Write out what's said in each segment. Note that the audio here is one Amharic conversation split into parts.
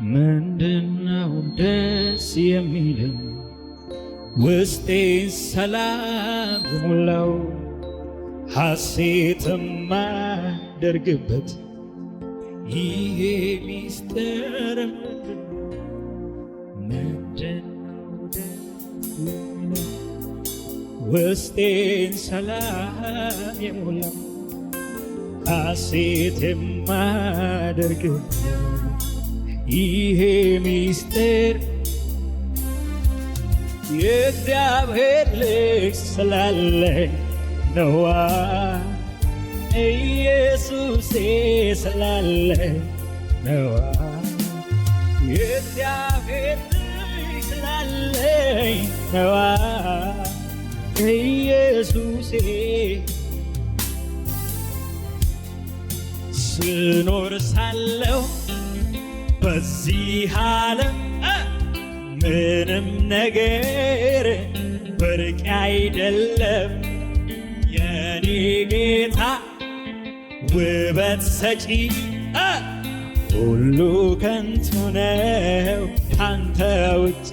ምንድነው ደስ የሚለኝ ውስጤን ሰላም ሞላው ሐሴትም ማደርግበት ይሄ ሚስጥር ምንድነው ደስ የሚለኝ ውስጤን ሰላም የሞላው ሐሴትም ማደርግበት ይሄ ሚስጥር የእግዚአብሔር ልጅ ስላለኝ ነዋ ኢየሱሴ ስላለኝ ነዋ የእግዚአብሔር ልጅ ስላለኝ ነዋ ኢየሱሴ ስኖር ሳለሁ በዚህ ዓለም ምንም ነገር ብርቅ አይደለም የኔ ጌታ ውበት ሰጪ ሁሉ ከንቱ ነው ካንተ ውጭ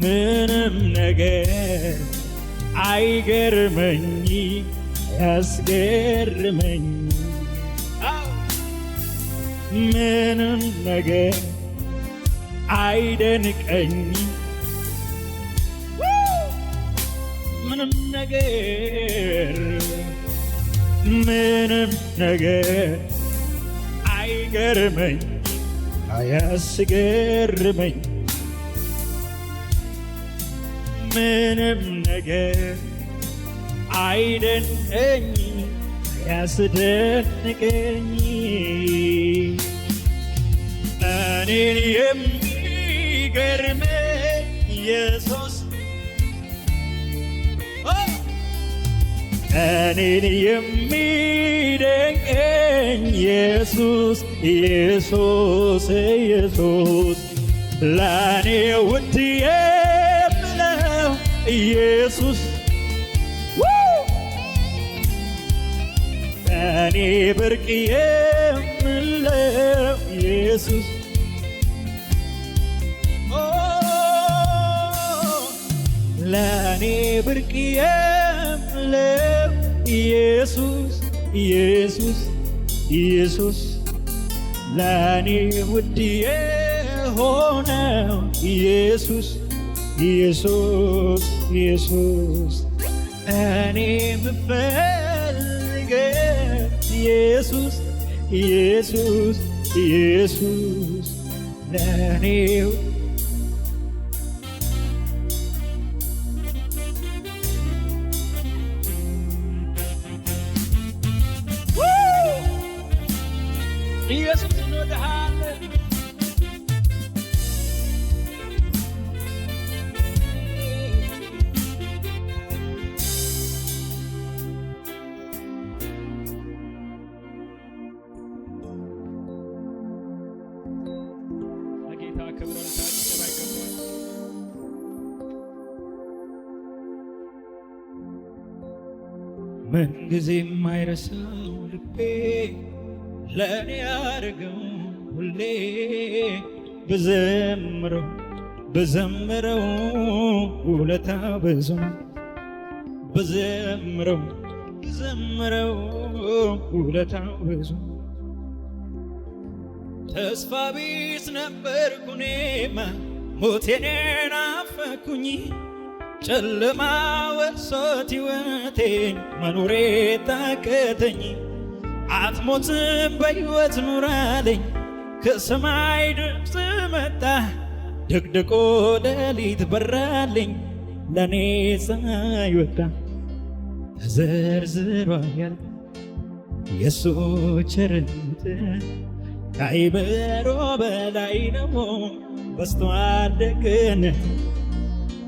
ምንም ነገር አይገርመኝ ያስገርመኝ ምንም ነገር አይደንቀኝ ምንም ነገር አይገርመኝ አያስገርመኝ ምንም ነገር አይደንቀኝ ያስደንቀኝ እኔን የሚገርመኝ ኢየሱስ እኔን የሚደንቀኝ ኢየሱስ ኢየሱስ ኢየሱስ ለእኔ ውድ የምለው ኢየሱስ ለእኔ ብርቅ የምለው ኢየሱስ ለእኔ ብርቅ የምለው ኢየሱስ ኢየሱስ ኢየሱስ ለእኔ ውድ የሆነው ኢየሱስ ኢየሱስ ኢየሱስ እኔ የምፈልገው ኢየሱስ ኢየሱስ ኢየሱስ ለእኔ ኢየሱስ እንወድሃለን ለጌታ ክብር ይገባል። ምንጊዜም አይረሳው ልቤ ለእኔ ያደረገው ሁሌ ብዘምረው ውለታ ብዙ ብዘምረው ውለታ ብዙ ተስፋ ቢስ ነበርኩ እኔማ ሞቴን ናፈኩኝ ጨለማ ወርሶት ሕይወቴን መኖሬ ታከተኝ አትሞትም በሕይወት ኑራለኝ ከሰማይ ድምፅ መጣ ድቅድቆ ሌሊት በራልኝ ለኔ ፀሐይ ወጣ ተዘርዝሯል የሱ ቸርነት ከአይምሮ በላይ ነው በዝቷል ደግነት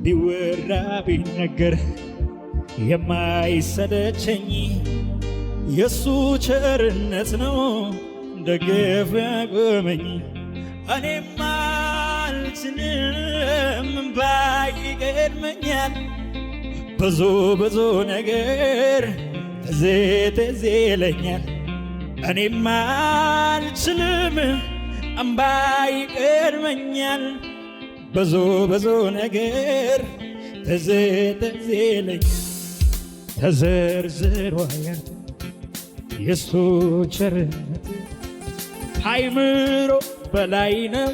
ቢወራ ቢነገር የማይሰለቸኝ የሱ ቸርነት ነው ደግፎ ያቆመኝ እኔማ አልችልም ባይገድመኛል ብዙ ነገር ትዝ ይለኛል እኔማ አልችልም እምባ ይቀድመኛል ብዙ ነገር ትዝ ይለኛል ተዘርዝሮ አያልቅም የሱ ቸርነት አይምሮ በላይ ነው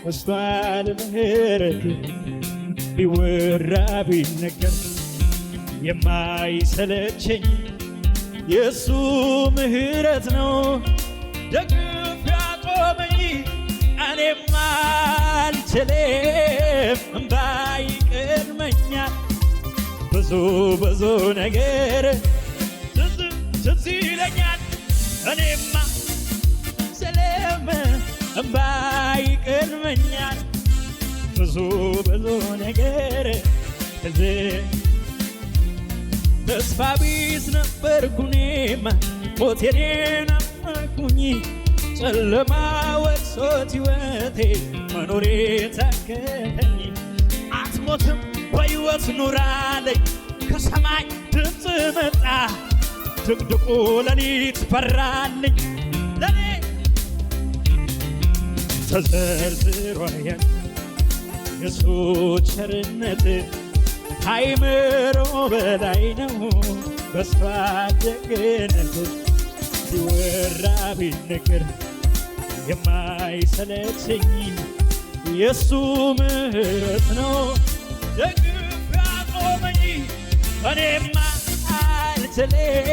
በስቷል ምሕረት ቢወራ ቢነገር የማይሰለቸኝ የሱ ምሕረት ነው ደግፍ ያቆመኝ እኔማ አልችልም እምባ ይቀድመኛል ብዙ ነገር ትዝ ይለኛል እኔማ አልችልም እምባ ይቀድመኛል ብዙ ነገር ተስፋ ቢስ ነበርኩ እኔማ ሞቴን ናፈቅኩኝ ጨለማ ወርሶት ሕይወቴ መኖሬ ታከተኝ አትሞትም በሕይወት ኑራለኝ ከሰማይ ድምፅ መጣ ድቅድቁ ሌሊት በራልኝ ለኔ ተዘርዝሮ አያልቅም የሱ ቸርነት አይምሮ በላይ ነው በስቷል ደግነት ሲወራ ቢነገር የማይሰለቸኝ የሱ ምሕረት ነው ደግፍ ያቆመኝ እኔማ አልችልም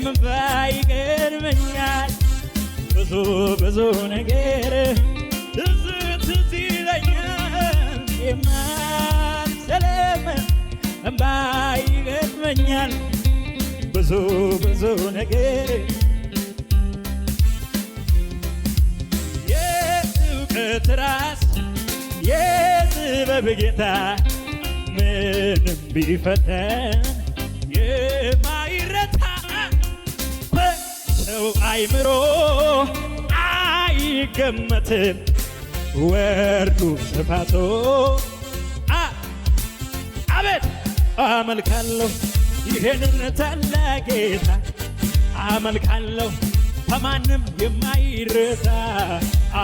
እምባ ይቀድመኛል ብዙ ነገር ትዝ ይለኛል እኔማ አልችልም እምባ ይቀድመኛል ብዙ ነገር የእውቀት ራስ የጥበብ ጌታ ምንም ቢፈተን የማይረታ በሰው አይምሮ አይገመትም ወርዱ ስፋቶ አቤት አመልካለሁ ይሄንን ታላቅ ጌታ አመልካለሁ በማንም የማይረታ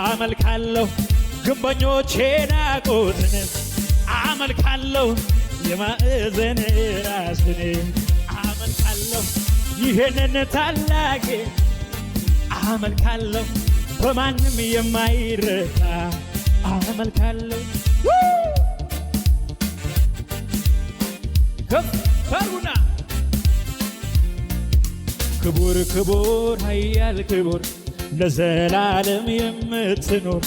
አመልካለሁ ግንበኞች ናቁትን አመልካለሁ የማዕዘን ራስን አመልካለሁ ይሄንን ታላቅ አመልካለሁ በማንም የማይረታ አመልካለሁ ከፈሩና ክቡር ክቡር ኃያል ክቡር ለዘላለም የምትኖር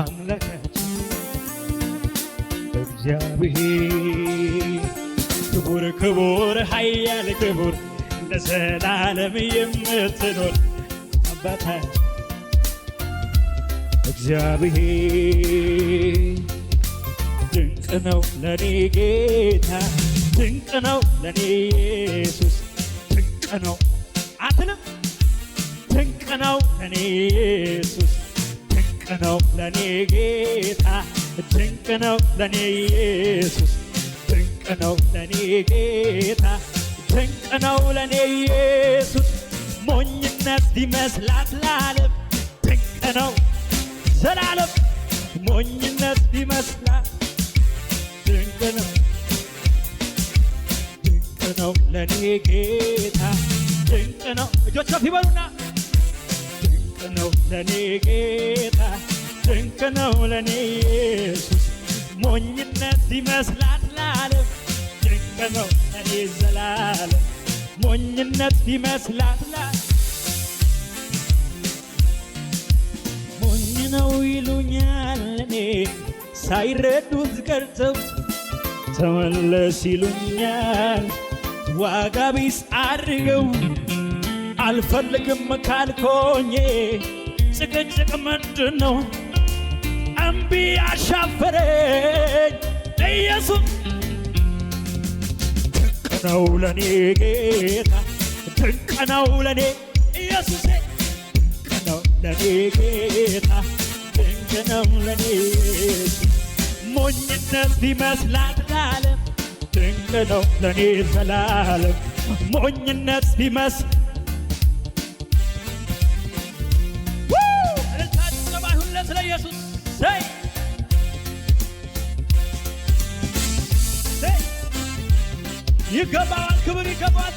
አምላካችን እግዚአብሔር ክቡር ክቡር ኃያል ክቡር ለዘላለም የምትኖር አባታችን እግዚአብሔር ድንቅ ነው ለኔ ጌታ ድንቅ ነው ለኔ ኢየሱስ ድንቅ ነው አትልም ድንቅ ነው ለኔ ኢየሱስ ድንቅ ነው ለኔ ጌታ ድንቅ ነው ለኔ ኢየሱስ ድንቅ ነው ለኔ ጌታ ድንቅ ነው ለኔ ኢየሱስ ሞኝነት ቢመስላት ለዓለም ድንቅ ነው ዘላለም ሞኝነት ቢመስላት ድንቅ ነው ለኔ ጌታ ድንቅ ነው እጆች ከፍ ይበሉና ድንቅ ነው ለኔ ጌታ ድንቅ ነው ለኔ ኢየሱስ ሞኝነት ቢመስላት ለዓለም ድንቅ ነው ለኔ ዘላለም ሞኝነት ቢመስላት ሞኝ ነው ይሉኛል እኔ ሳይረዱት ቀርተው ተመለስ ይሉኛል ዋጋ ቢስ አድርገው አልፈልግም ካልኮኝ ጭቅጭቅ ምንድን ነው እምቢ አሻፈረኝ ኢየሱስ ድንቅ ነው ለኔ ጌታ ድንቅ ነው ለኔ ኢየሱስ ድንቅ ነው ለኔ ጌታ ድንቅ ነው ለኔ ሞኝነት ቢመስላት ለዓለም ድንቅ ነው ለኔ ዘላለም ሞኝነት ቢመስል ድረስ ለኢየሱስ ዘይ ይገባዋል፣ ክብር ይገባዋል።